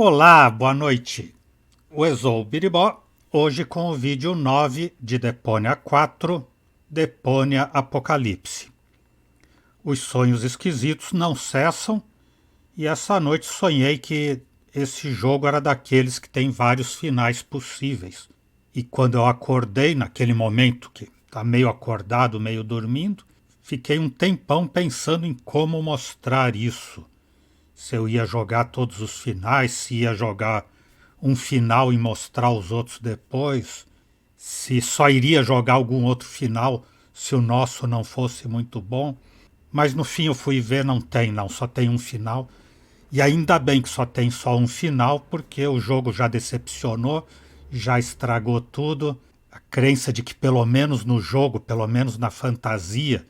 Olá, boa noite. O Exou Biribó, hoje com o vídeo 9 de Deponia 4, Deponia Apocalipse. Os sonhos esquisitos não cessam e essa noite sonhei que esse jogo era daqueles que tem vários finais possíveis. E quando eu acordei, naquele momento que está meio acordado, meio dormindo, fiquei um tempão pensando em como mostrar isso. Se eu ia jogar todos os finais, se ia jogar um final e mostrar os outros depois, se só iria jogar algum outro final se o nosso não fosse muito bom. Mas no fim eu fui ver, não, só tem um final. E ainda bem que só tem só um final, porque o jogo já decepcionou, já estragou tudo. A crença de que pelo menos no jogo, pelo menos na fantasia,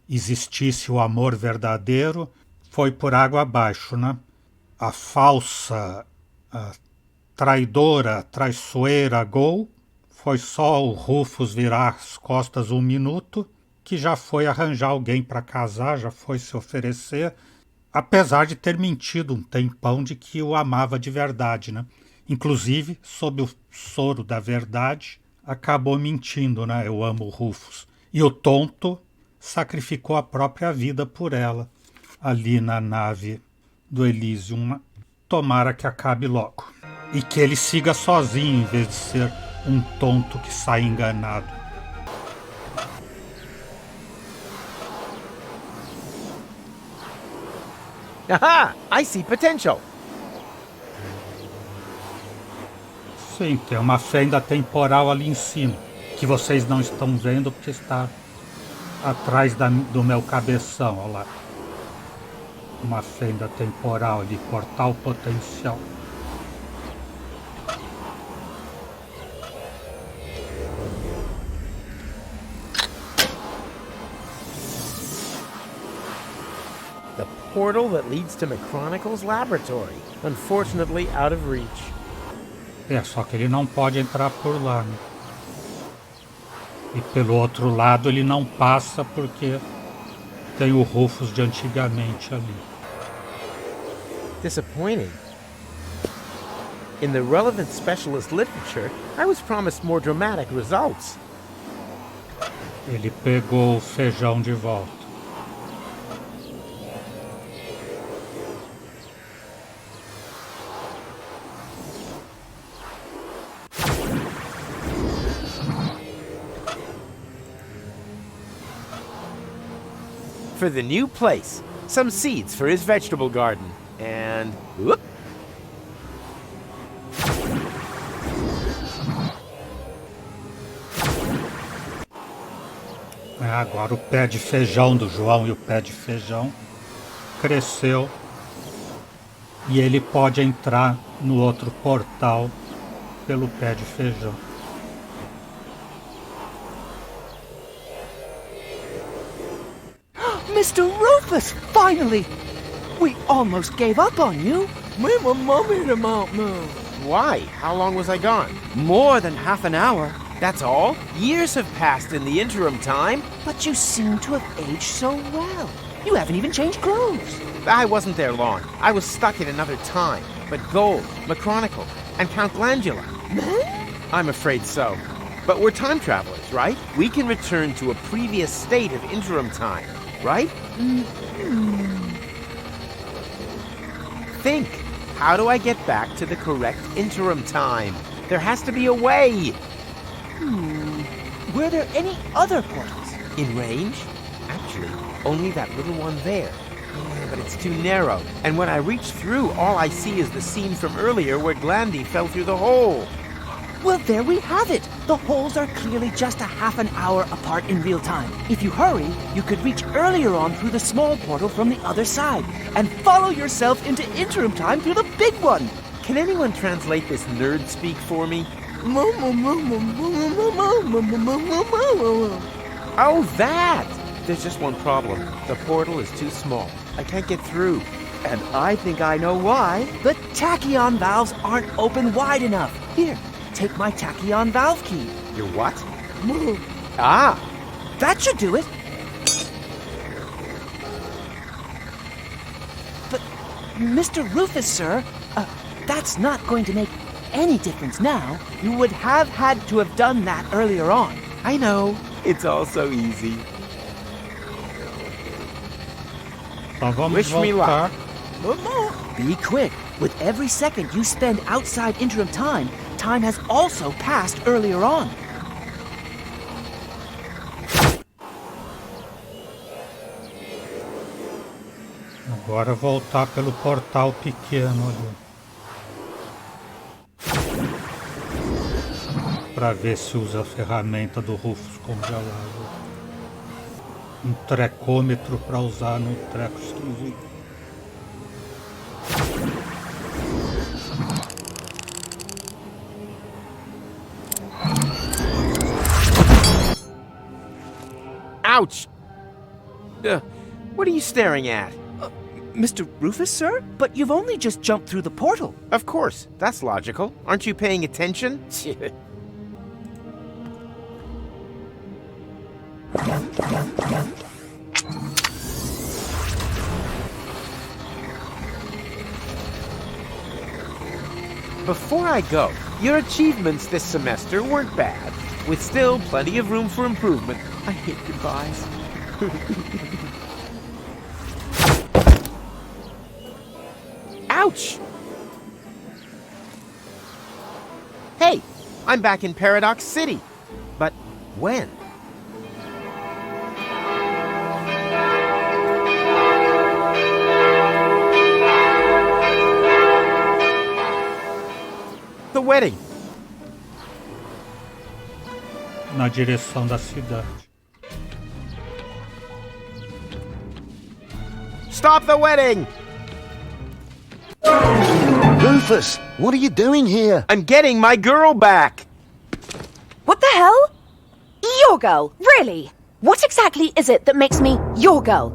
existisse o amor verdadeiro, foi por água abaixo, né? A falsa, a traidora, traiçoeira Gol, foi só o Rufus virar as costas um minuto, que já foi arranjar alguém para casar, já foi se oferecer, apesar de ter mentido um tempão de que o amava de verdade, né? Inclusive, sob o soro da verdade, acabou mentindo, né? Eu amo o Rufus. E o tonto sacrificou a própria vida por ela, ali na nave do Elysium. Tomara que acabe logo. E que ele siga sozinho, em vez de ser um tonto que sai enganado. Aha! I see potential! Sim, tem uma fenda temporal ali em cima, que vocês não estão vendo porque está atrás do meu cabeção, olha lá. Uma fenda temporal ali, portal potencial. The portal that leads to McChronicle's laboratory. Unfortunately, out of reach. É, só que ele não pode entrar por lá, né? E pelo outro lado ele não passa porque tem o Rufus de antigamente ali. Disappointing. In the relevant specialist literature, I was promised more dramatic results. Ele pegou o feijão de volta. For the new place, some seeds for his vegetable garden, and whoop. Agora o pé de feijão do João e o pé de feijão cresceu e ele pode entrar no outro portal pelo pé de feijão. Mr. Rufus, finally! We almost gave up on you. Me and my mummy to Mount Moon. Why? How long was I gone? More than half an hour. That's all? Years have passed in the interim time. But you seem to have aged so well. You haven't even changed clothes. I wasn't there long. I was stuck in another time. But Gold, McChronicle, and Count Glandula. Men? I'm afraid so. But we're time travelers, right? We can return to a previous state of interim time, right? Think. How do I get back to the correct interim time? There has to be a way. Were there any other portals? In range? Actually, only that little one there. Yeah, but it's too narrow. And when I reach through, all I see is the scene from earlier where Glandy fell through the hole. Well, there we have it. The holes are clearly just a half an hour apart in real time. If you hurry, you could reach earlier on through the small portal from the other side and follow yourself into interim time through the big one. Can anyone translate this nerd speak for me? Oh, that! There's just one problem. The portal is too small. I can't get through. And I think I know why. The tachyon valves aren't open wide enough. Here, take my tachyon valve key. Your what? Ah! That should do it. But, Mr. Rufus, sir, that It's not going to make any difference now. You would have had to have done that earlier on. I know. It's all so easy. Então vamos Wish me voltar. Be quick. With every second you spend outside interim time, time has also passed earlier on. Agora voltar pelo portal pequeno ali. Para ver se usa a ferramenta do Rufus congelado. Um trecômetro para usar no treco esquisito. Ouch! What are you staring at? Mr. Rufus, sir? But you've only just jumped through the portal. Of course, that's logical. Aren't you paying attention? Before I go, your achievements this semester weren't bad, with still plenty of room for improvement. I hate goodbyes. Ouch! Hey, I'm back in Paradox City. But when? The wedding. Na direção da cidade. Stop the wedding! Rufus, what are you doing here? I'm getting my girl back! What the hell? Your girl? Really? What exactly is it that makes me your girl?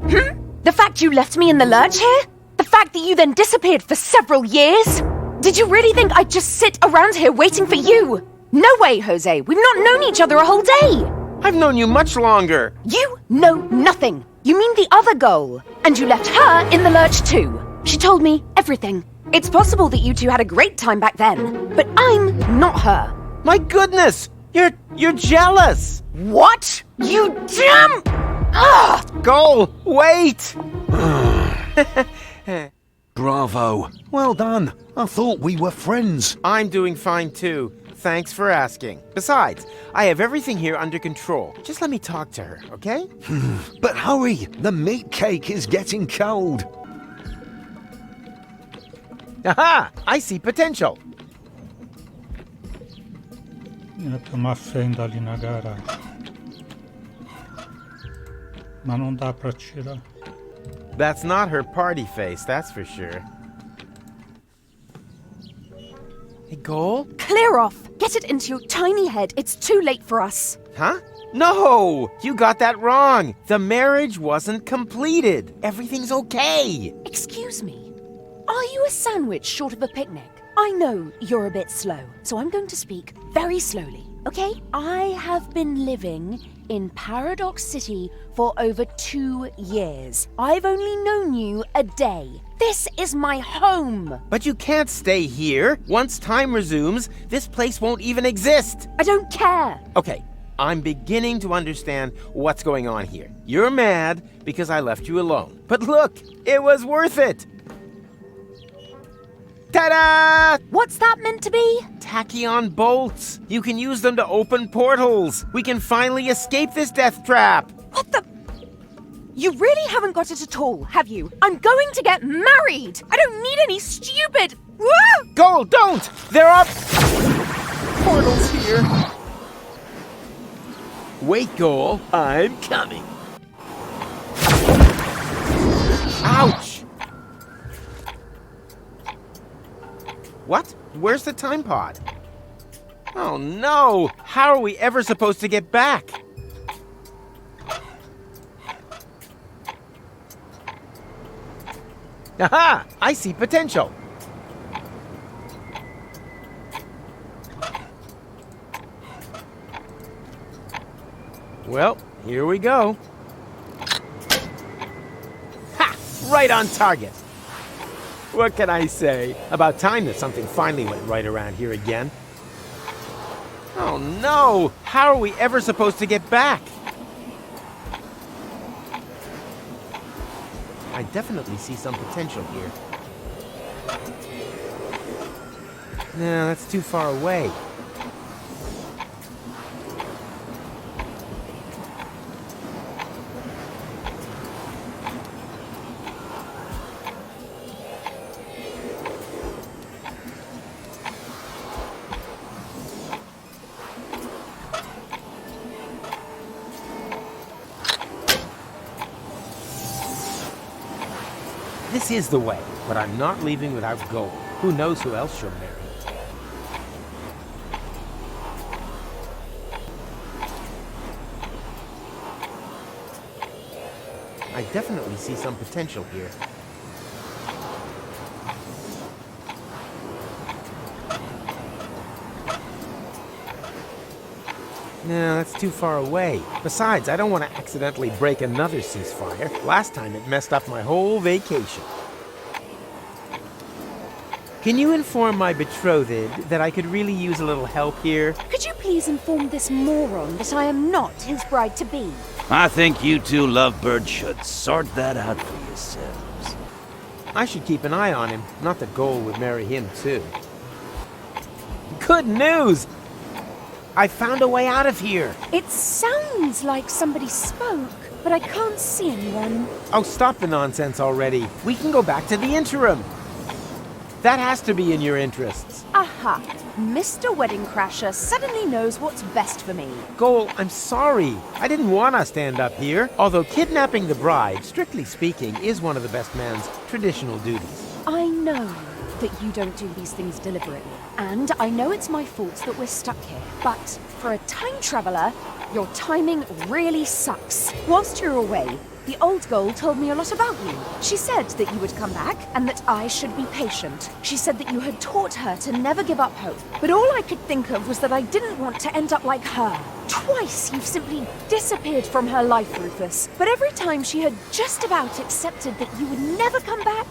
The fact you left me in the lurch here? The fact that you then disappeared for several years? Did you really think I'd just sit around here waiting for you? No way, Jose. We've not known each other a whole day. I've known you much longer. You know nothing. You mean the other girl. And you left her in the lurch too. She told me everything. It's possible that you two had a great time back then, but I'm not her. My goodness! You're jealous! What? You damn... Ugh! Goal, wait! Bravo. Well done. I thought we were friends. I'm doing fine too. Thanks for asking. Besides, I have everything here under control. Just let me talk to her, okay? But hurry, the meat cake is getting cold. Aha! I see potential. Tem uma fenda ali na garagem. Mas não dá para tirar. That's not her party face, that's for sure. Hey, Goal? Clear off. Get it into your tiny head. It's too late for us. Huh? No! You got that wrong. The marriage wasn't completed. Everything's okay. Excuse me. Are you a sandwich short of a picnic? I know you're a bit slow, so I'm going to speak very slowly, okay? I have been living in Paradox City for over 2 years. I've only known you a day. This is my home. But you can't stay here. Once time resumes, this place won't even exist. I don't care. Okay, I'm beginning to understand what's going on here. You're mad because I left you alone. But look, it was worth it. Ta-da! What's that meant to be? Tachyon bolts. You can use them to open portals. We can finally escape this death trap. What the... You really haven't got it at all, have you? I'm going to get married. I don't need any stupid... Ah! Goal, don't! There are... portals here. Wait, Goal. I'm coming. Ouch! What? Where's the time pod? Oh no! How are we ever supposed to get back? Aha! I see potential. Well, here we go. Ha! Right on target. What can I say? About time that something finally went right around here again. Oh no! How are we ever supposed to get back? I definitely see some potential here. No, that's too far away. This is the way, but I'm not leaving without gold. Who knows who else she'll marry? I definitely see some potential here. No, that's too far away. Besides, I don't want to accidentally break another ceasefire. Last time it messed up my whole vacation. Can you inform my betrothed that I could really use a little help here? Could you please inform this moron that I am not his bride-to-be? I think you two lovebirds should sort that out for yourselves. I should keep an eye on him. Not that Goal would marry him, too. Good news! I found a way out of here. It sounds like somebody spoke, but I can't see anyone. Oh, stop the nonsense already. We can go back to the interim. That has to be in your interests. Aha! Mr. Wedding Crasher suddenly knows what's best for me. Goal, I'm sorry. I didn't want to stand up here. Although kidnapping the bride, strictly speaking, is one of the best man's traditional duties. I know that you don't do these things deliberately. And I know it's my fault that we're stuck here. But for a time traveler, your timing really sucks. Whilst you're away, the old Goal told me a lot about you. She said that you would come back and that I should be patient. She said that you had taught her to never give up hope. But all I could think of was that I didn't want to end up like her. Twice you've simply disappeared from her life, Rufus. But every time she had just about accepted that you would never come back,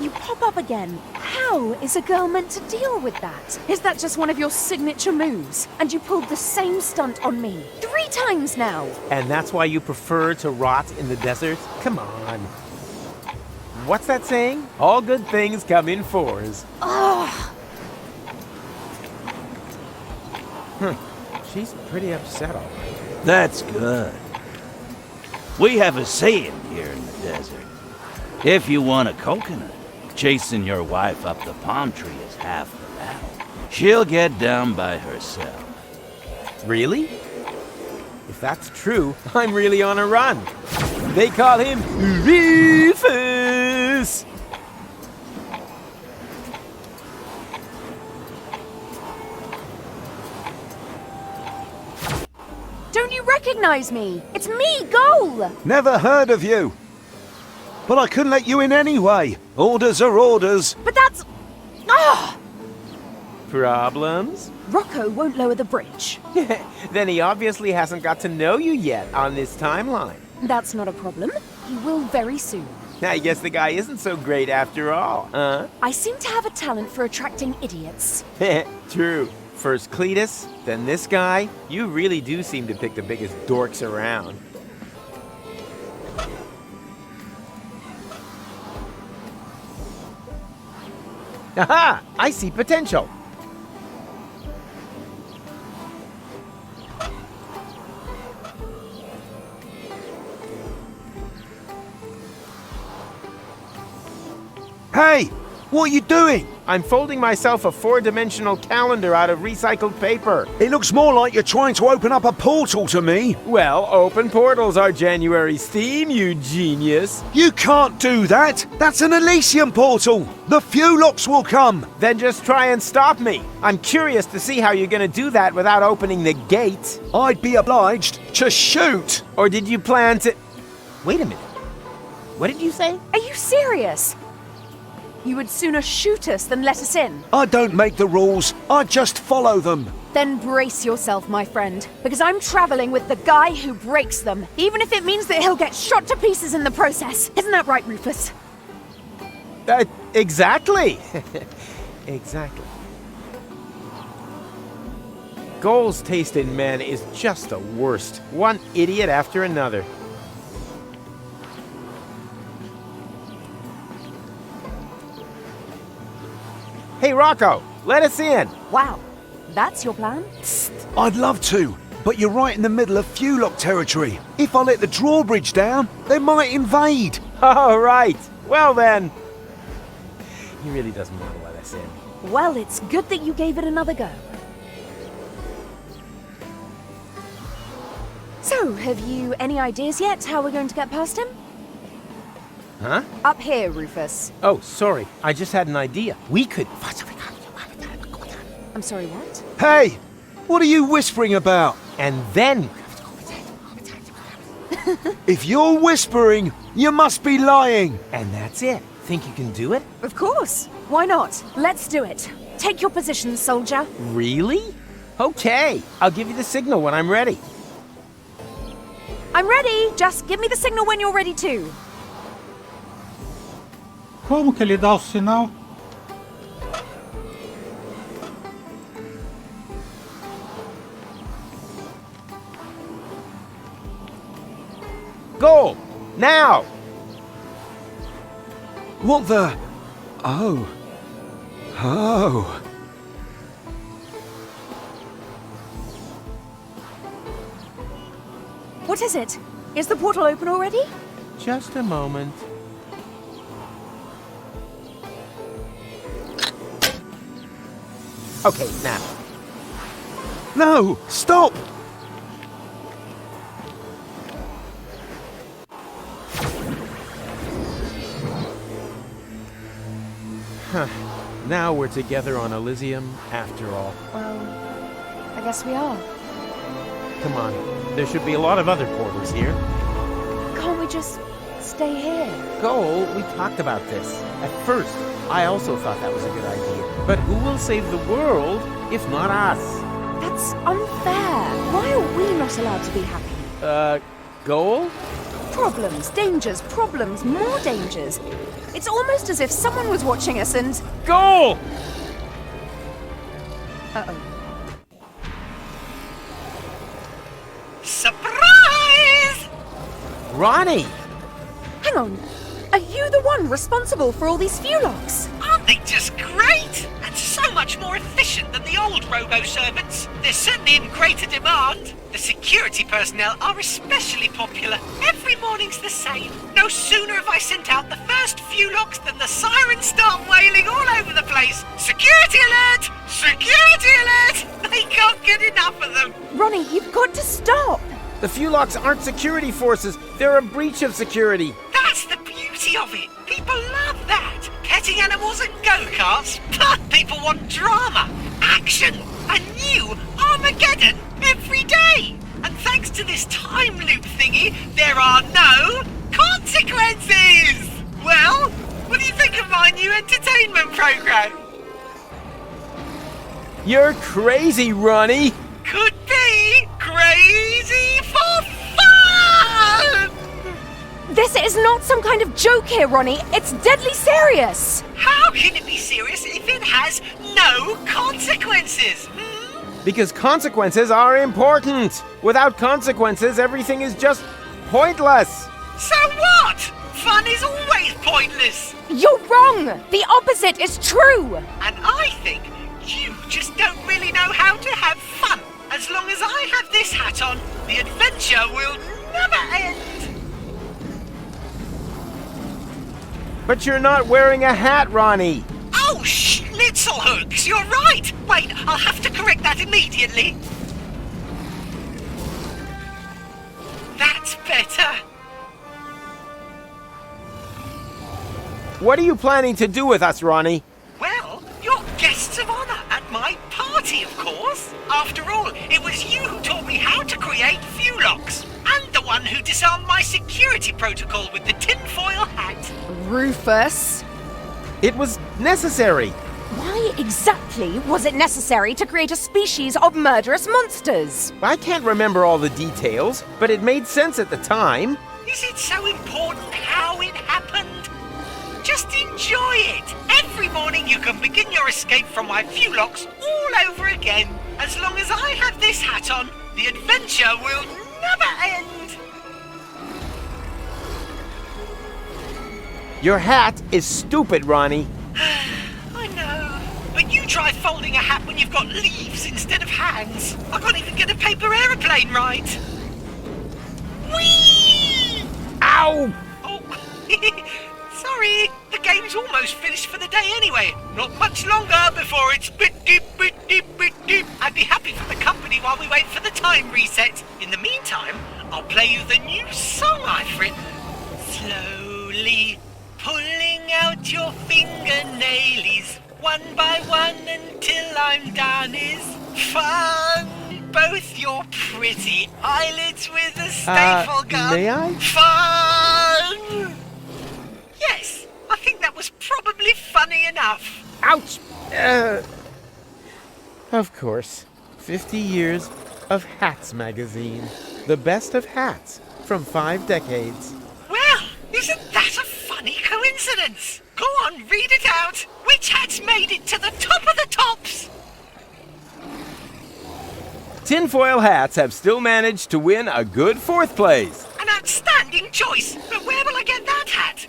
you pop up again. How is a girl meant to deal with that? Is that just one of your signature moves? And you pulled the same stunt on me 3 times now. And that's why you prefer to rot in the desert? Come on. What's that saying? All good things come in 4s. Ugh. She's pretty upset, all right. That's good. We have a saying here in the desert. If you want a coconut, chasing your wife up the palm tree is half the battle. She'll get down by herself. Really? If that's true, I'm really on a run. They call him Rufus. Don't you recognize me? It's me, Goal! Never heard of you. But I couldn't let you in anyway. Orders are orders. But that's... Ah! Problems? Rocco won't lower the bridge. Then he obviously hasn't got to know you yet on this timeline. That's not a problem. He will very soon. I guess the guy isn't so great after all, huh? I seem to have a talent for attracting idiots. True. First Cletus, then this guy. You really do seem to pick the biggest dorks around. Aha! I see potential. Hey, what are you doing? I'm folding myself a 4-dimensional calendar out of recycled paper. It looks more like you're trying to open up a portal to me. Well, open portals are January's theme, you genius. You can't do that. That's an Elysium portal. The Fulocks will come. Then just try and stop me. I'm curious to see how you're gonna do that without opening the gate. I'd be obliged to shoot. Or did you plan to... Wait a minute. What did you say? Are you serious? You would sooner shoot us than let us in. I don't make the rules. I just follow them. Then brace yourself, my friend, because I'm traveling with the guy who breaks them, even if it means that he'll get shot to pieces in the process. Isn't that right, Rufus? Exactly. Exactly. Goal's taste in men is just the worst. One idiot after another. Hey, Rocco, let us in. Wow, that's your plan? I'd love to, but you're right in the middle of Fulock territory. If I let the drawbridge down, they might invade. All right. Well then. He really doesn't want to let us in. Well, it's good that you gave it another go. So, have you any ideas yet how we're going to get past him? Huh? Up here, Rufus. Oh, sorry. I just had an idea. We could... I'm sorry, what? Hey, what are you whispering about? And then... If you're whispering, you must be lying. And that's it. Think you can do it? Of course. Why not? Let's do it. Take your position, soldier. Really? Okay. I'll give you the signal when I'm ready. I'm ready. Just give me the signal when you're ready too. Como que ele dá o sinal? Goal! Now! What the... Oh. Oh. What is it? Is the portal open already? Just a moment. Okay, now. No, stop! Huh. Now we're together on Elysium after all. Well, I guess we are. Come on. There should be a lot of other portals here. Can't we just stay here? Goal, we talked about this. At first, I also thought that was a good idea. But who will save the world if not us? That's unfair. Why are we not allowed to be happy? Goal? Problems, dangers, problems, more dangers. It's almost as if someone was watching us and... Goal! Uh-oh. Surprise! Ronnie! Hang on. Are you the one responsible for all these Fulocks? Aren't they just great? And so much more efficient than the old robo-servants. They're certainly in greater demand. The security personnel are especially popular. Every morning's the same. No sooner have I sent out the first Fulocks than the sirens start wailing all over the place. Security alert! Security alert! They can't get enough of them. Ronnie, you've got to stop. The Fulocks aren't security forces. They're a breach of security. That's the beauty of it. People love that. Petting animals and go-karts. But people want drama, action, a new Armageddon every day. And thanks to this time loop thingy, there are no consequences. Well, what do you think of my new entertainment program? You're crazy, Ronnie. Could be crazy for fun. This is not some kind of joke here, Ronnie. It's deadly serious. How can it be serious if it has no consequences? Because consequences are important. Without consequences, everything is just pointless. So what? Fun is always pointless. You're wrong. The opposite is true. And I think you just don't really know how to have fun. As long as I have this hat on, the adventure will never end. But you're not wearing a hat, Ronnie. Oh, schnitzel hooks, you're right. Wait, I'll have to correct that immediately. That's better. What are you planning to do with us, Ronnie? Well, you're guests of honor at my party, of course. After all, it was you who taught me how to create Fulocks. And the one who disarmed my security protocol with the tinfoil hat. Rufus. It was necessary. Why exactly was it necessary to create a species of murderous monsters? I can't remember all the details, but it made sense at the time. Is it so important how it happened? Just enjoy it. Every morning you can begin your escape from my few locks all over again. As long as I have this hat on, the adventure will never end. Your hat is stupid, Ronnie. I know. But you try folding a hat when you've got leaves instead of hands. I can't even get a paper aeroplane right. Whee! Ow! Oh, sorry. The game's almost finished for the day anyway. Not much longer before it's bit deep, bit deep, bit deep. I'd be happy for the company while we wait for the time reset. In the meantime, I'll play you the new song I've written. Slowly pulling out your fingernailies, one by one until I'm done is fun. Both your pretty eyelids with a staple gun. May I? Fun! Yes, I think that was probably funny enough. Ouch! Of course. 50 years of Hats magazine. The best of hats from 5 decades. Well, isn't that a funny coincidence? Go on, read it out. Which hat's made it to the top of the tops? Tinfoil hats have still managed to win a good 4th place. An outstanding choice. But where will I get that hat?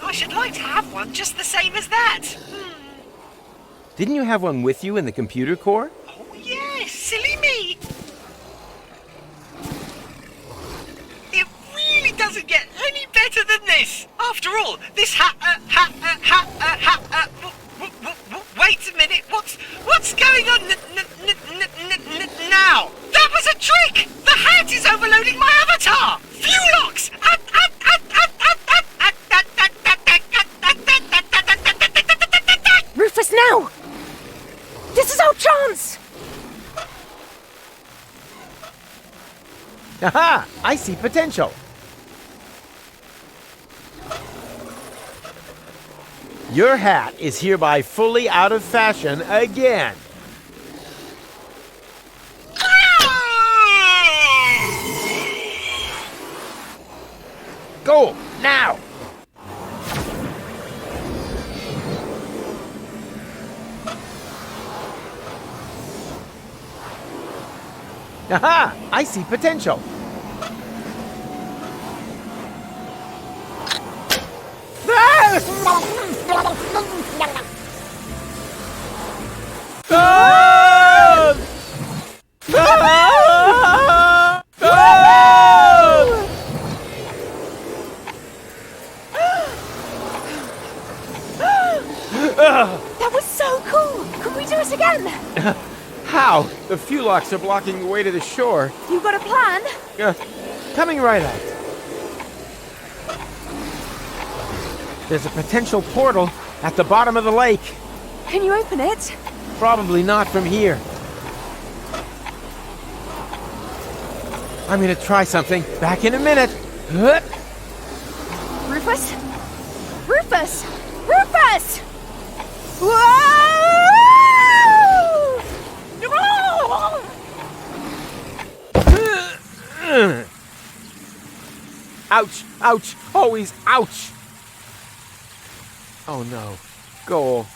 I should like to have one just the same as that. Didn't you have one with you in the computer core? Oh, yes, silly me. It really doesn't get any better than this. After all, this wait a minute, what's going on now? That was a trick! The hat is overloading my avatar! Flulocks! Rufus, now! This is our chance! Aha! I see potential. Your hat is hereby fully out of fashion again. Go, now! Aha! I see potential. That was so cool! Could we do it again? How? The Flulocks are blocking the way to the shore. You got a plan? Coming right up. There's a potential portal at the bottom of the lake. Can you open it? Probably not from here. I'm gonna try something. Back in a minute. Rufus? Rufus! Rufus! Whoa! Ouch! Ouch! Always ouch! Oh no. Goal.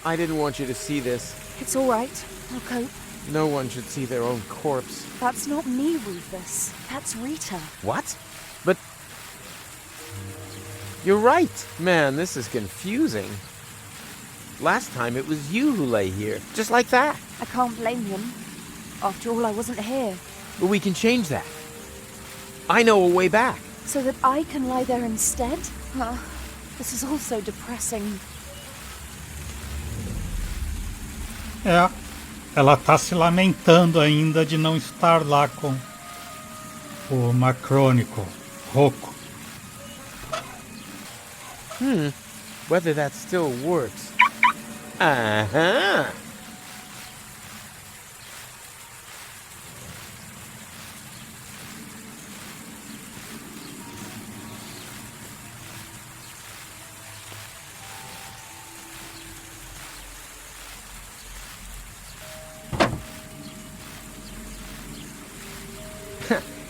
I didn't want you to see this. It's all right. I'll cope. No one should see their own corpse. That's not me, Rufus. That's Rita. What? But... You're right. Man, this is confusing. Last time it was you who lay here, just like that. I can't blame him. After all, I wasn't here. But we can change that. I know a way back. So that I can lie there instead? This is all so depressing. É, ela tá se lamentando ainda de não estar lá com o macrônico, Rocco. Whether that still works. Uh-huh.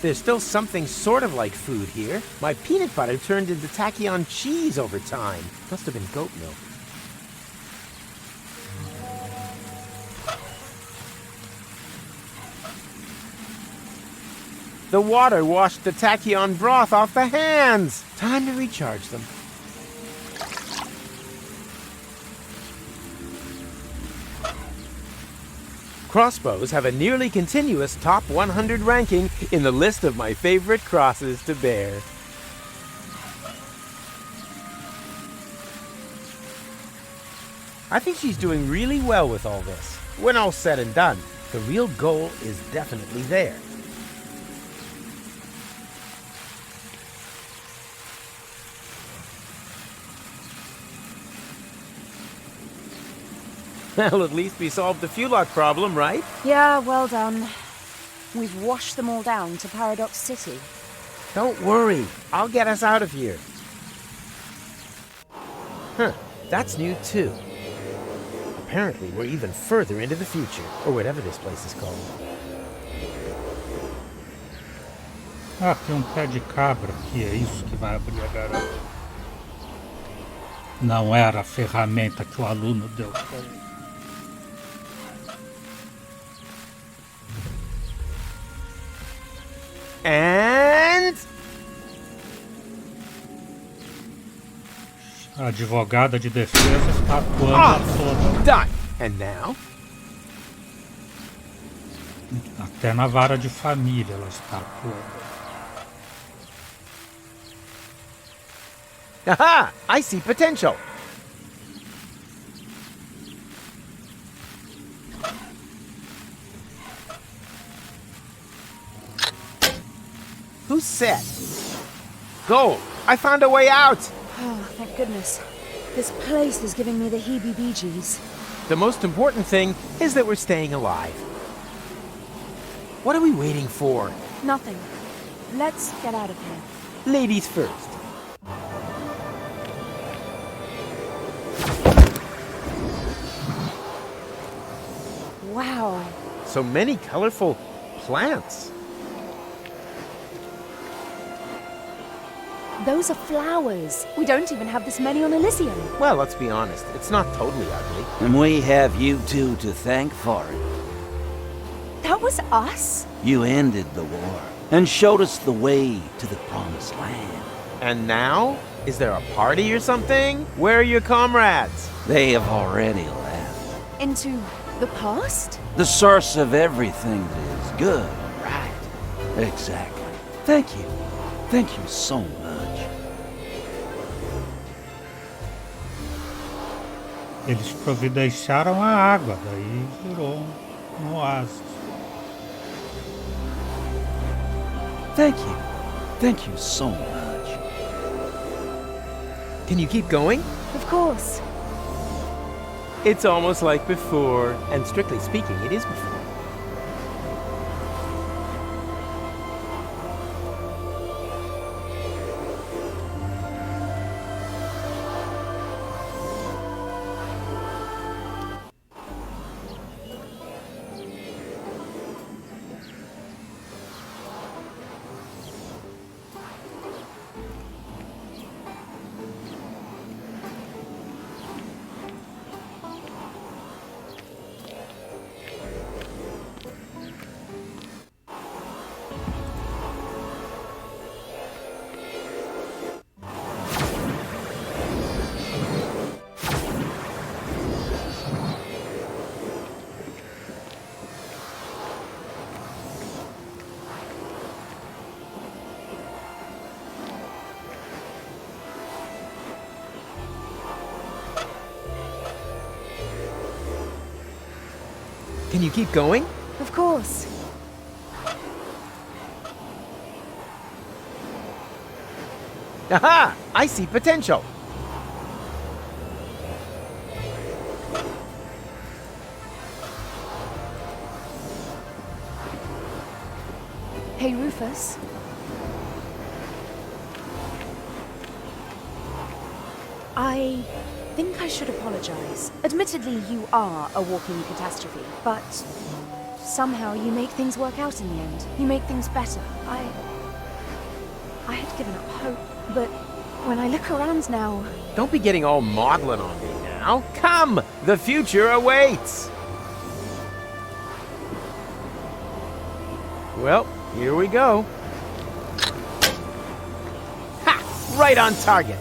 There's still something sort of like food here. My peanut butter turned into tachyon cheese over time. Must have been goat milk. The water washed the tachyon broth off the hands. Time to recharge them. Crossbows have a nearly continuous top 100 ranking in the list of my favorite crosses to bear. I think she's doing really well with all this. When all's said and done, the real goal is definitely there. Well, at least we solved the fuel lock problem, right? Yeah, well done. We've washed them all down to Paradox City. Don't worry, I'll get us out of here. Huh, that's new too. Apparently, we're even further into the future, or whatever this place is called. Ah, tem pé de cabra aqui, é isso que vai abrir a garota. Não era a ferramenta que o aluno deu para ele. And... A advogada de defesa está atuando a toda. Done! And now? Até na vara de família ela está atuando. Aha! I see potential! Who's set? Go! I found a way out! Oh, thank goodness. This place is giving me the heebie-jeebies. The most important thing is that we're staying alive. What are we waiting for? Nothing. Let's get out of here. Ladies first. Wow. So many colorful plants. Those are flowers. We don't even have this many on Elysium. Well, let's be honest, it's not totally ugly. And we have you two to thank for it. That was us? You ended the war and showed us the way to the promised land. And now? Is there a party or something? Where are your comrades? They have already left. Into the past? The source of everything that is good, right? Exactly. Thank you. Thank you so much. Eles providenciaram a água, daí virou oásis. Thank you. Thank you so much. Can you keep going? Of course. It's almost like before, and strictly speaking, it is before. Can you keep going? Of course. Aha! I see potential. Hey, Rufus. I think I should apologize. Admittedly, you are a walking catastrophe, but Somehow you make things work out in the end. You make things better. I had given up hope, but when I look around now... Don't be getting all maudlin on me now. Come! The future awaits! Well, here we go. Ha! Right on target!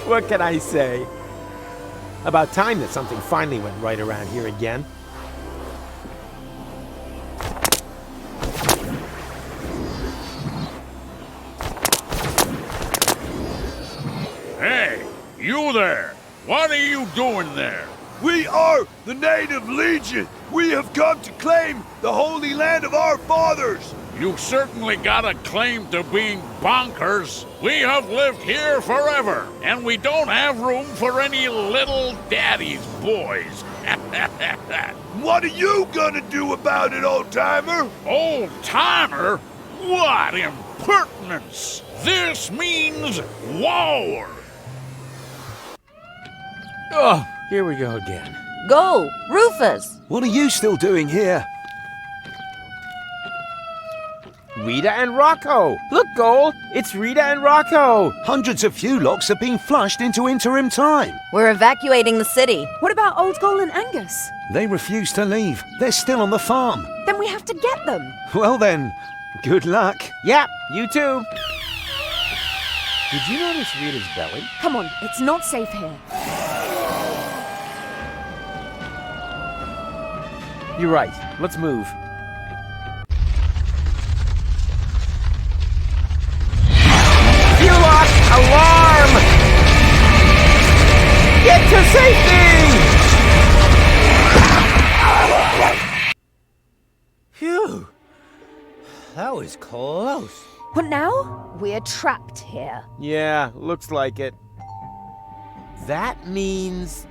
What can I say? About time that something finally went right around here again. Hey, you there! What are you doing there? We are the Native Legion. We have come to claim the Holy Land of our fathers. You certainly got a claim to being bonkers. We have lived here forever, and we don't have room for any little daddy's boys. What are you gonna do about it, old-timer? Old-timer? What impertinence! This means war! Oh, here we go again. Go, Rufus! What are you still doing here? Rita and Rocco! Look, Gold! It's Rita and Rocco! Hundreds of Fulocks have been flushed into interim time. We're evacuating the city. What about Old Goal and Angus? They refuse to leave. They're still on the farm. Then we have to get them. Well then, good luck. Yep, you too. Did you notice Rita's belly? Come on, it's not safe here. You're right. Let's move. Fulock, alarm! Get to safety! Phew. That was close. But now, we're trapped here. Yeah, looks like it. That means...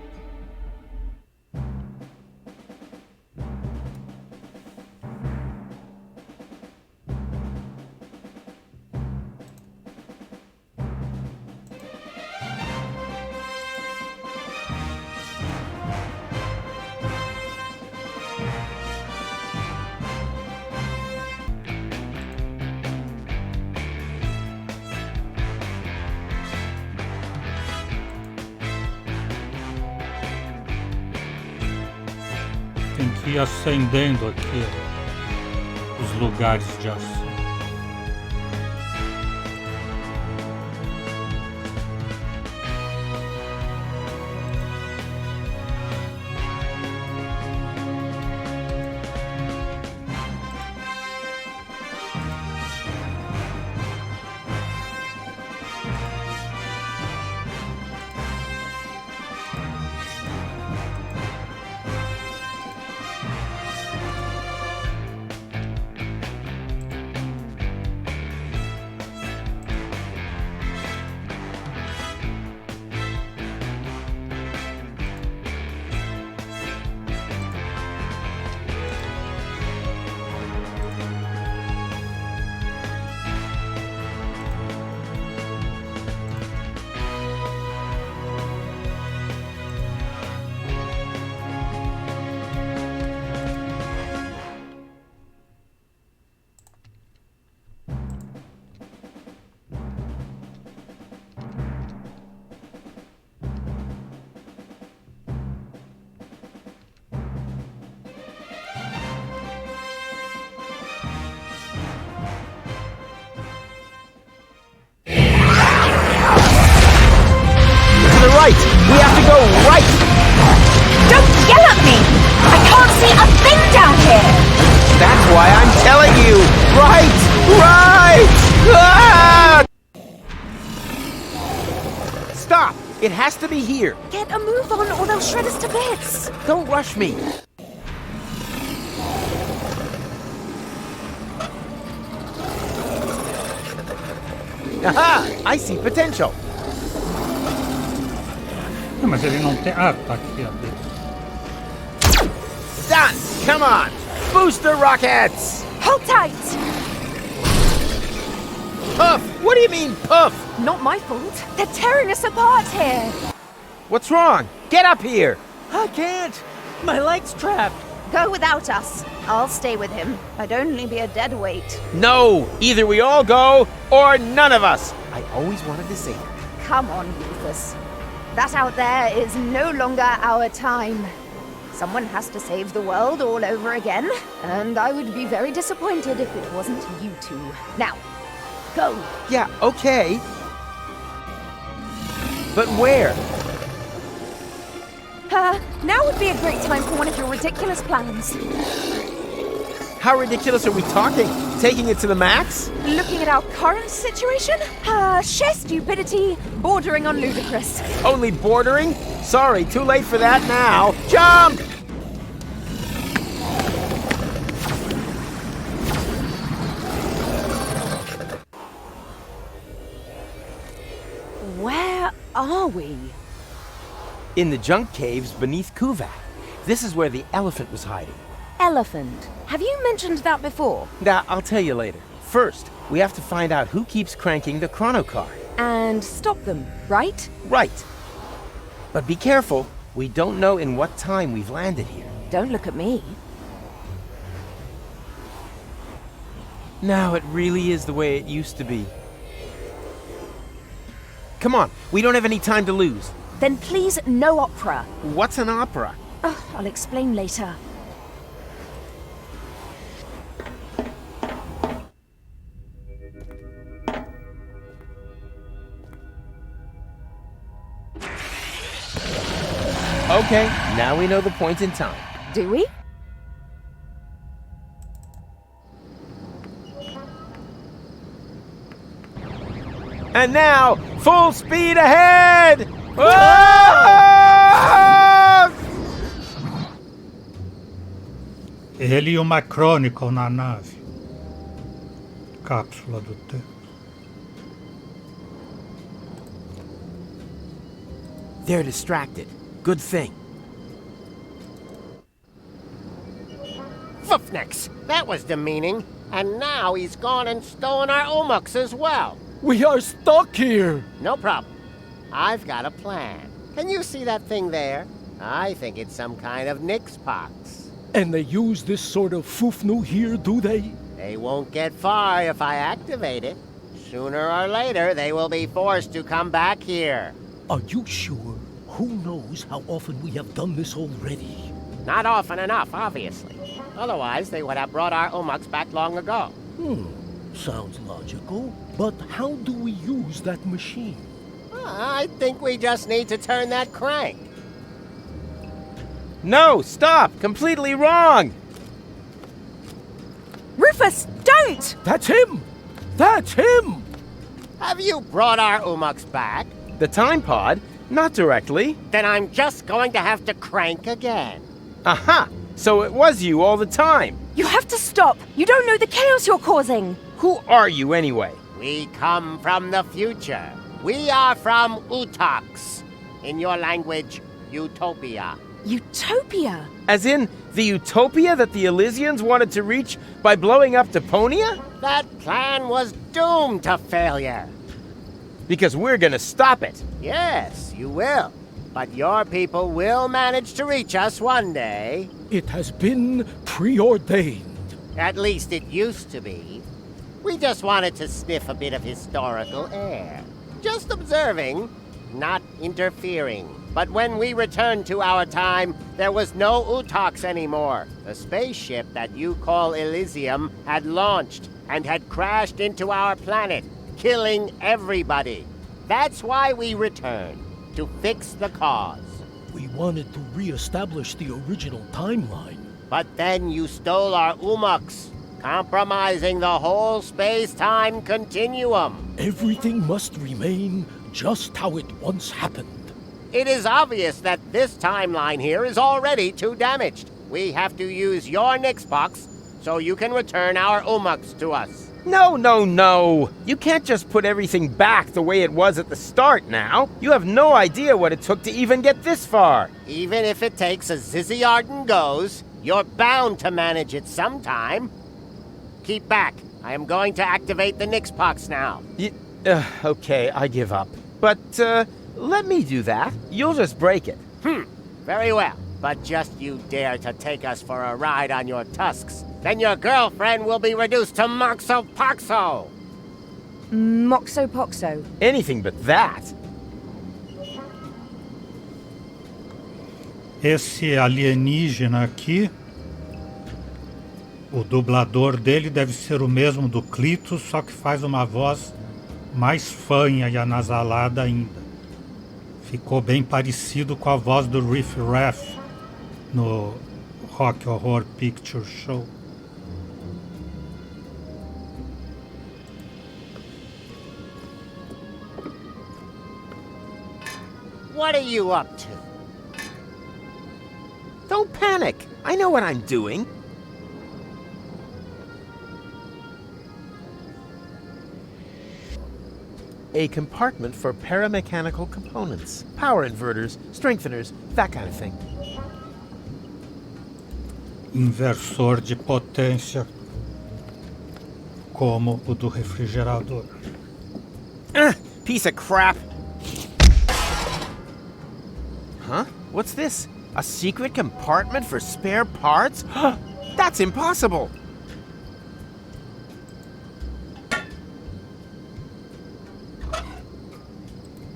Tem que ir acendendo aqui os lugares de ação. Right! We have to go right! Don't yell at me! I can't see a thing down here! That's why I'm telling you! Right! Right! Ah! Stop! It has to be here! Get a move on or they'll shred us to bits! Don't rush me! Aha! I see potential! Mas ele não tem... Ah, tá aqui, ó. Done! Come on! Booster rockets! Hold tight! Puff! What do you mean, puff? Not my fault. They're tearing us apart here. What's wrong? Get up here! I can't. My leg's trapped. Go without us. I'll stay with him. I'd only be a dead weight. No! Either we all go, or none of us! I always wanted to say that. Come on, Rufus. That out there is no longer our time. Someone has to save the world all over again, and I would be very disappointed if it wasn't you two. Now, go. Yeah, okay. But where? Now would be a great time for one of your ridiculous plans. How ridiculous are we talking? Taking it to the max? Looking at our current situation? Sheer stupidity, bordering on ludicrous. Only bordering? Sorry, too late for that now. Jump! Where are we? In the junk caves beneath Kuvak. This is where the elephant was hiding. Elephant. Have you mentioned that before? Now, I'll tell you later. First, we have to find out who keeps cranking the chrono car. And stop them, right? Right. But be careful. We don't know in what time we've landed here. Don't look at me. Now it really is the way it used to be. Come on, we don't have any time to lose. Then please, no opera. What's an opera? I'll explain later. Okay, now we know the point in time. Do we? And now, full speed ahead! Ah! Ele e uma Chronicle na nave. Cápsula do tempo. They're distracted. Good thing. Foofnix, that was demeaning. And now he's gone and stolen our Umux as well. We are stuck here. No problem. I've got a plan. Can you see that thing there? I think it's some kind of Nixpox. And they use this sort of foofnu here, do they? They won't get far if I activate it. Sooner or later, they will be forced to come back here. Are you sure? Who knows how often we have done this already? Not often enough, obviously. Otherwise, they would have brought our Umux back long ago. Sounds logical. But how do we use that machine? I think we just need to turn that crank. No, stop! Completely wrong! Rufus, don't! That's him! That's him! Have you brought our Umux back? The time pod? Not directly. Then I'm just going to have to crank again. Aha! So it was you all the time. You have to stop! You don't know the chaos you're causing! Who are you anyway? We come from the future. We are from Utox. In your language, Utopia. Utopia? As in, the utopia that the Elysians wanted to reach by blowing up Deponia? That plan was doomed to failure. Because we're gonna stop it. Yes, you will. But your people will manage to reach us one day. It has been preordained. At least it used to be. We just wanted to sniff a bit of historical air. Just observing, not interfering. But when we returned to our time, there was no Utox anymore. The spaceship that you call Elysium had launched and had crashed into our planet, killing everybody. That's why we returned, to fix the cause. We wanted to re-establish the original timeline. But then you stole our Umux, compromising the whole space-time continuum. Everything must remain just how it once happened. It is obvious that this timeline here is already too damaged. We have to use your Nixbox so you can return our Umux to us. No, no, no. You can't just put everything back the way it was at the start now. You have no idea what it took to even get this far. Even if it takes a Zizzy Arden goes, you're bound to manage it sometime. Keep back. I am going to activate the Nixbox now. Okay, I give up. But, let me do that. You'll just break it. Very well. But just you dare to take us for a ride on your tusks, then your girlfriend will be reduced to Moxo Poxo! Moxo Poxo. Anything but that. Esse alienígena aqui, o dublador dele deve ser o mesmo do Clitus, só que faz uma voz mais fanha e anasalada ainda. Ficou bem parecido com a voz do Riff Raff no Rock Horror Picture Show. What are you up to? Don't panic. I know what I'm doing. A compartment for paramechanical components. Power inverters, strengtheners, that kind of thing. Inversor de potência, como o do refrigerador. Piece of crap. Huh? What's this? A secret compartment for spare parts? That's impossible!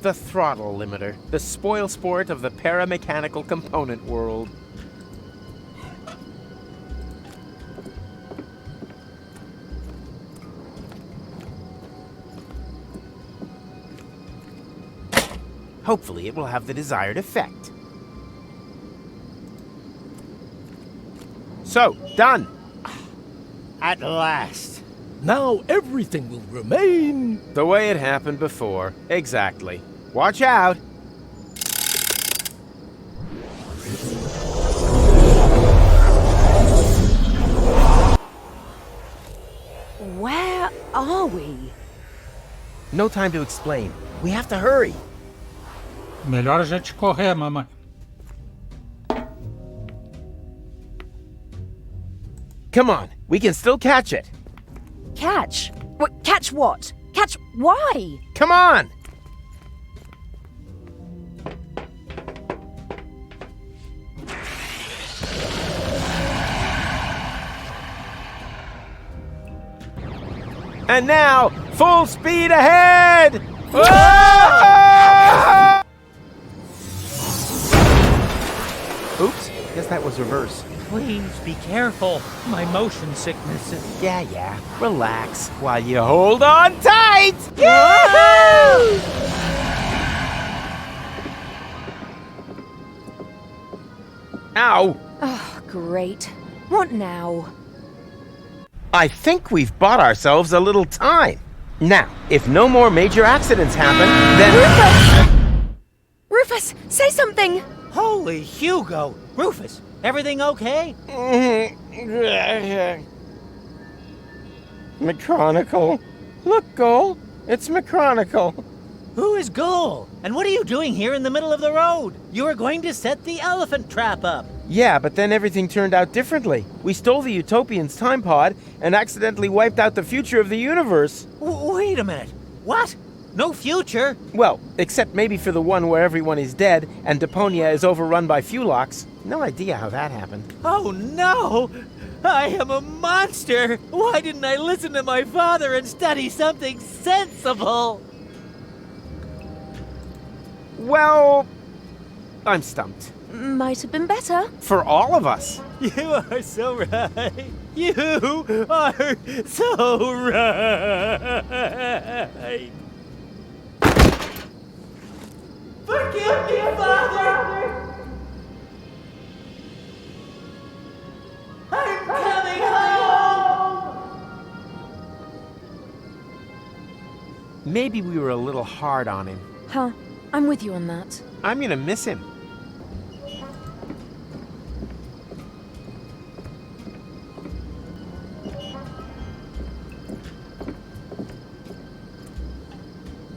The throttle limiter, the spoil sport of the paramechanical component world. Hopefully it will have the desired effect. So, done! At last. Now everything will remain The way it happened before. Exactly. Watch out! Where are we? No time to explain. We have to hurry. Melhor a gente correr, mamãe. Come on, we can still catch it. Catch? Catch what? Catch why? Come on! And now, full speed ahead! Ah! Oops, guess that was reverse. Please be careful. My motion sickness is... Yeah, relax while you hold on tight! Yahoo! Ow! Oh, great. What now? I think we've bought ourselves a little time. Now, if no more major accidents happen, then... Rufus, say something! Holy Hugo! Rufus, everything okay? Mechronicle. Look, Goal. It's Mechronicle. Who is Gull? And what are you doing here in the middle of the road? You were going to set the elephant trap up. Yeah, but then everything turned out differently. We stole the Utopian's time pod and accidentally wiped out the future of the universe. Wait a minute. What? No future? Well, except maybe for the one where everyone is dead and Deponia is overrun by Fulox. No idea how that happened. Oh no! I am a monster! Why didn't I listen to my father and study something sensible? Well, I'm stumped. Might have been better. For all of us. You are so right. You are so right. Forgive me, Father! I'm coming home! Maybe we were a little hard on him. Huh. I'm with you on that. I'm gonna miss him.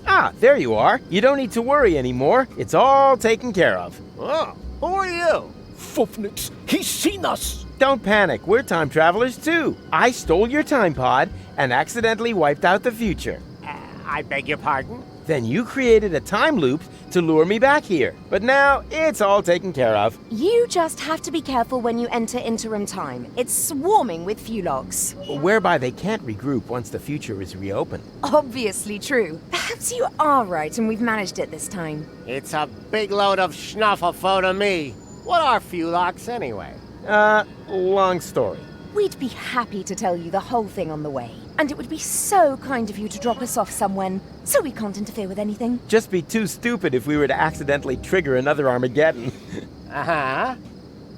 Ah, there you are. You don't need to worry anymore. It's all taken care of. Oh, who are you? Fufnix. He's seen us. Don't panic. We're time travelers too. I stole your time pod and accidentally wiped out the future. I beg your pardon? Then you created a time loop to lure me back here. But now it's all taken care of. You just have to be careful when you enter interim time. It's swarming with Fulogs. Whereby they can't regroup once the future is reopened. Obviously true. Perhaps you are right and we've managed it this time. It's a big load of schnufflefo to me. What are Fulogs anyway? Long story. We'd be happy to tell you the whole thing on the way. And it would be so kind of you to drop us off somewhere, so we can't interfere with anything. Just be too stupid if we were to accidentally trigger another Armageddon. Uh-huh.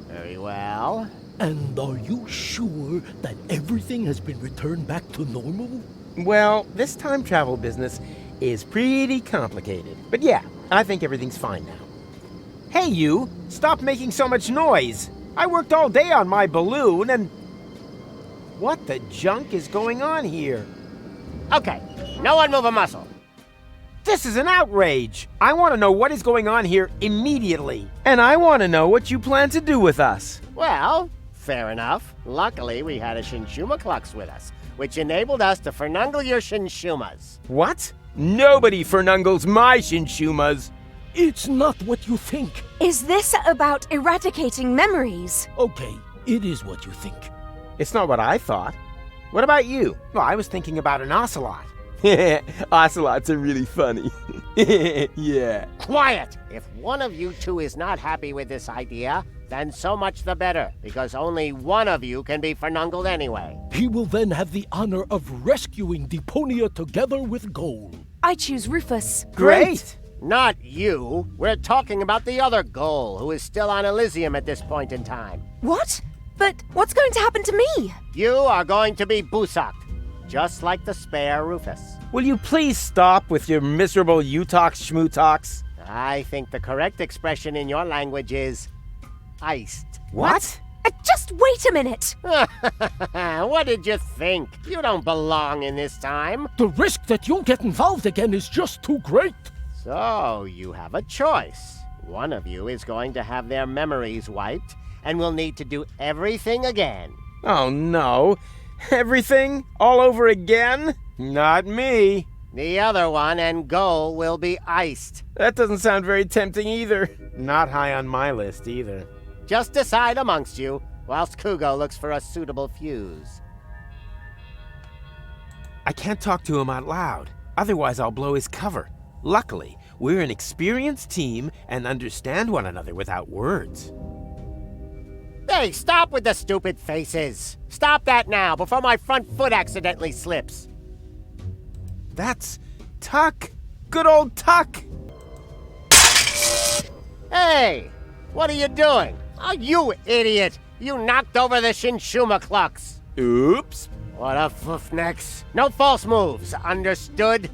Very well. And are you sure that everything has been returned back to normal? Well, this time travel business is pretty complicated. But yeah, I think everything's fine now. Hey you, stop making so much noise. I worked all day on my balloon and... What the junk is going on here? Okay, no one move a muscle. This is an outrage! I want to know what is going on here immediately. And I want to know what you plan to do with us. Well, fair enough. Luckily, we had a Shinshuma Klux with us, which enabled us to fernungle your Shinshumas. What? Nobody fernungles my Shinshumas. It's not what you think. Is this about eradicating memories? Okay, it is what you think. It's not what I thought. What about you? Well, I was thinking about an ocelot. Ocelots are really funny. Yeah. Quiet! If one of you two is not happy with this idea, then so much the better, because only one of you can be fernungled anyway. He will then have the honor of rescuing Deponia together with Gold. I choose Rufus. Great! Not you. We're talking about the other Goal, who is still on Elysium at this point in time. What? But what's going to happen to me? You are going to be busaked, just like the spare Rufus. Will you please stop with your miserable you-talks, schmoo-talks? I think the correct expression in your language is iced. What? Just wait a minute. What did you think? You don't belong in this time. The risk that you'll get involved again is just too great. So, you have a choice. One of you is going to have their memories wiped, and will need to do everything again. Oh no. Everything? All over again? Not me. The other one and Goal will be iced. That doesn't sound very tempting either. Not high on my list either. Just decide amongst you, whilst Kugo looks for a suitable fuse. I can't talk to him out loud. Otherwise I'll blow his cover. Luckily, we're an experienced team and understand one another without words. Hey, stop with the stupid faces! Stop that now, before my front foot accidentally slips! That's Tuck! Good old Tuck! Hey! What are you doing? Oh, you idiot! You knocked over the Shinshuma Klux! Oops! What a foofnecks. No false moves, understood?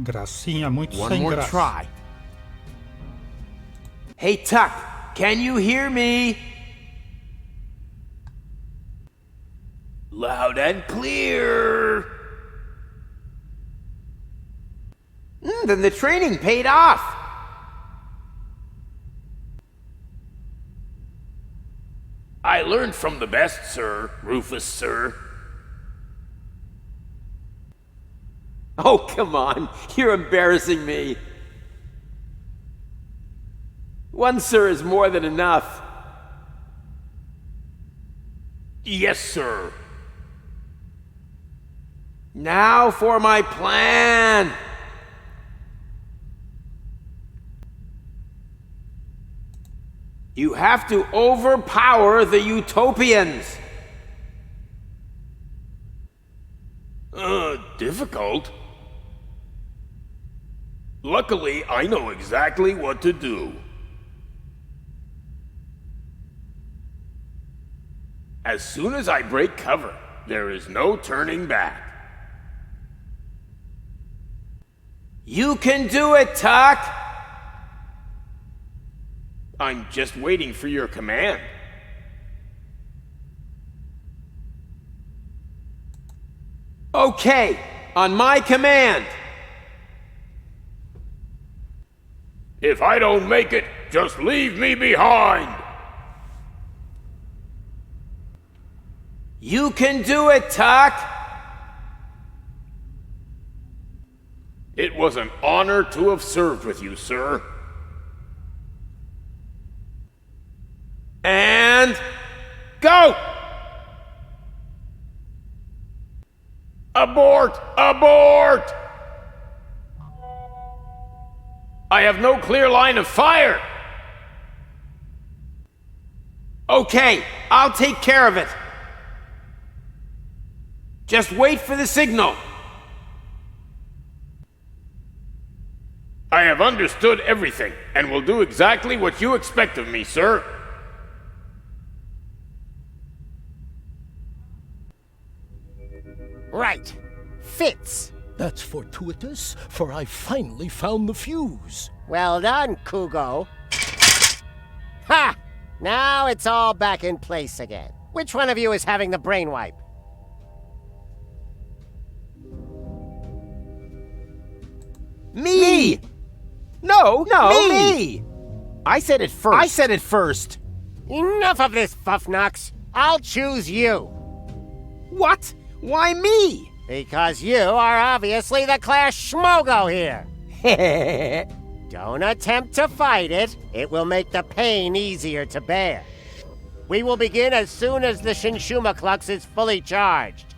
Gracinha muito One sem more graça. try. Hey Tuck, can you hear me? Loud and clear. Then the training paid off. I learned from the best, sir, Rufus, sir. Oh, come on. You're embarrassing me. One sir is more than enough. Yes, sir. Now for my plan. You have to overpower the Utopians. Difficult? Luckily, I know exactly what to do. As soon as I break cover, there is no turning back. You can do it, Tuck! I'm just waiting for your command. Okay, on my command. If I don't make it, just leave me behind. You can do it, Tuck! It It was an honor to have served with you, sir. And go! Abort! Abort! I have no clear line of fire! Okay, I'll take care of it. Just wait for the signal. I have understood everything, and will do exactly what you expect of me, sir. Right. Fits. That's fortuitous, for I finally found the fuse. Well done, Kugo. Ha! Now it's all back in place again. Which one of you is having the brain wipe? Me! No, me! I said it first. Enough of this, Fuffnox. I'll choose you. What? Why me? Because you are obviously the Class Schmogo here. Don't attempt to fight it. It will make the pain easier to bear. We will begin as soon as the Shinshuma Klux is fully charged.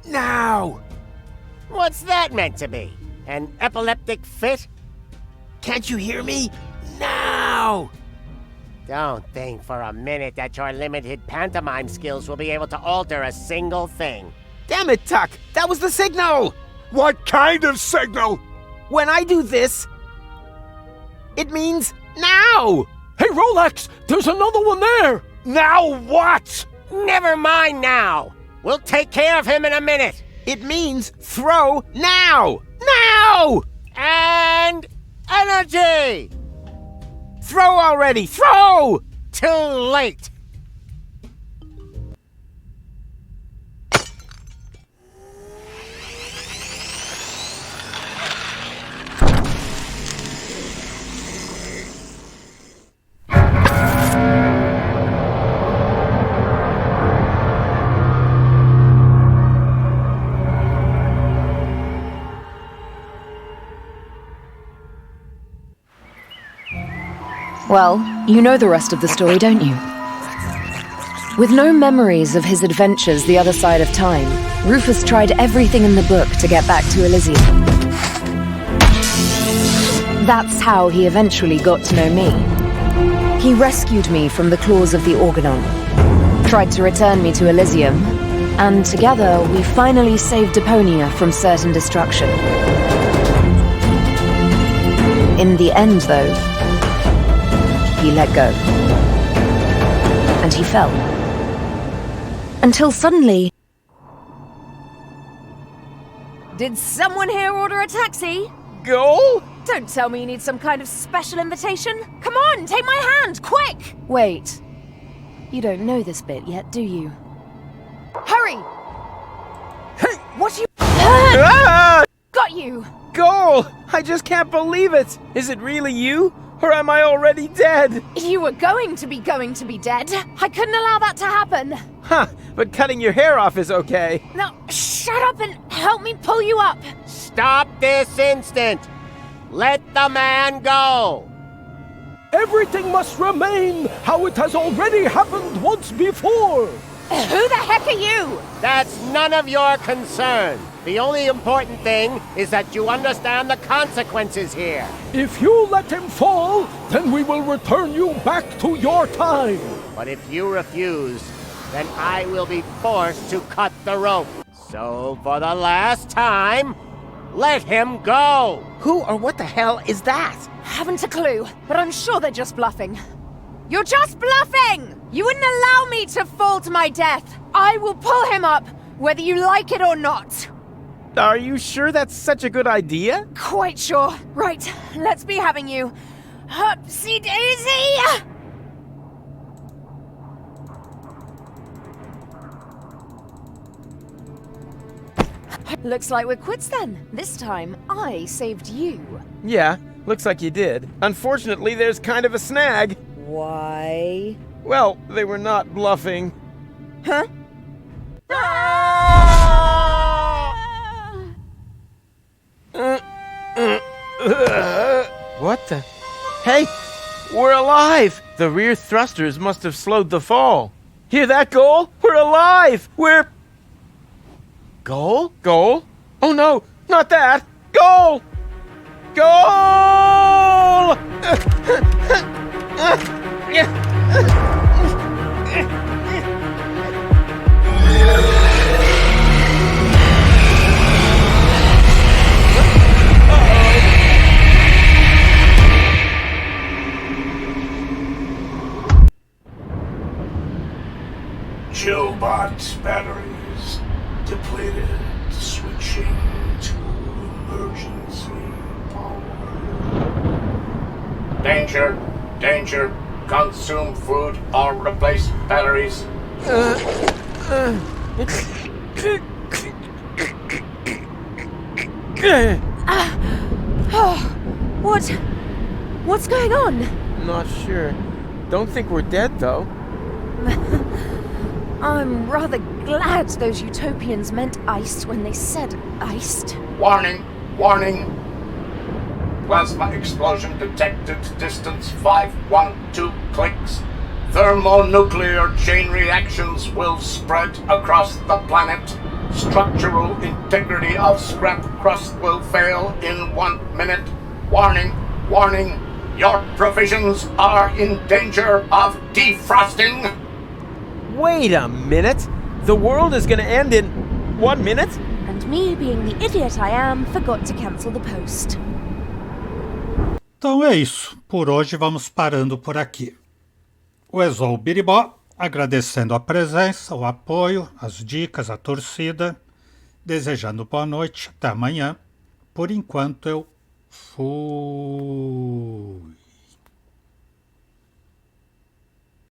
Now! What's that meant to be? An epileptic fit? Can't you hear me? Now! Don't think for a minute that your limited pantomime skills will be able to alter a single thing. Damn it, Tuck! That was the signal! What kind of signal? When I do this, it means now! Hey, Rolex! There's another one there! Now what? Never mind now! We'll take care of him in a minute! It means throw now! Now! And energy! Throw already! Throw! Too late! Well, you know the rest of the story, don't you? With no memories of his adventures the other side of time, Rufus tried everything in the book to get back to Elysium. That's how he eventually got to know me. He rescued me from the claws of the Organon, tried to return me to Elysium, and together we finally saved Deponia from certain destruction. In the end, though, he let go. And he fell. Until suddenly... Did someone here order a taxi? Go? Don't tell me you need some kind of special invitation. Come on, take my hand, quick! Wait. You don't know this bit yet, do you? Hurry! Hey, what you... Ah! Got you! Go! I just can't believe it! Is it really you? Or am I already dead? You were going to be dead. I couldn't allow that to happen. Huh, but cutting your hair off is okay. Now, shut up and help me pull you up. Stop this instant! Let the man go! Everything must remain how it has already happened once before! Who the heck are you? That's none of your concern. The only important thing is that you understand the consequences here. If you let him fall, then we will return you back to your time. But if you refuse, then I will be forced to cut the rope. So for the last time, let him go! Who or what the hell is that? Haven't a clue, but I'm sure they're just bluffing. You're just bluffing! You wouldn't allow me to fall to my death. I will pull him up, whether you like it or not. Are you sure that's such a good idea? Quite sure. Right, let's be having you. Upsy daisy! Looks like we're quits then. This time, I saved you. Yeah, looks like you did. Unfortunately, there's kind of a snag. Why? Well, they were not bluffing. Huh? What the? Hey, we're alive! The rear thrusters must have slowed the fall. Hear that, Goal? We're alive! We're... Goal? Goal? Oh no, not that! Goal! Goal! Jobot batteries depleted. Switching to emergency power. Danger! Danger! Consume food or replace batteries. What's going on? Not sure. Don't think we're dead, though. I'm rather glad those utopians meant iced when they said iced. Warning! Warning! Plasma explosion detected. Distance 512 clicks. Thermonuclear chain reactions will spread across the planet. Structural integrity of scrap crust will fail in 1 minute. Warning! Warning! Your provisions are in danger of defrosting! Wait a minute! The world is gonna end in 1 minute? And me, being the idiot I am, forgot to cancel the post. Então é isso. Por hoje vamos parando por aqui. O Exol Biribó, agradecendo a presença, o apoio, as dicas, a torcida, desejando boa noite, até amanhã. Por enquanto eu fui.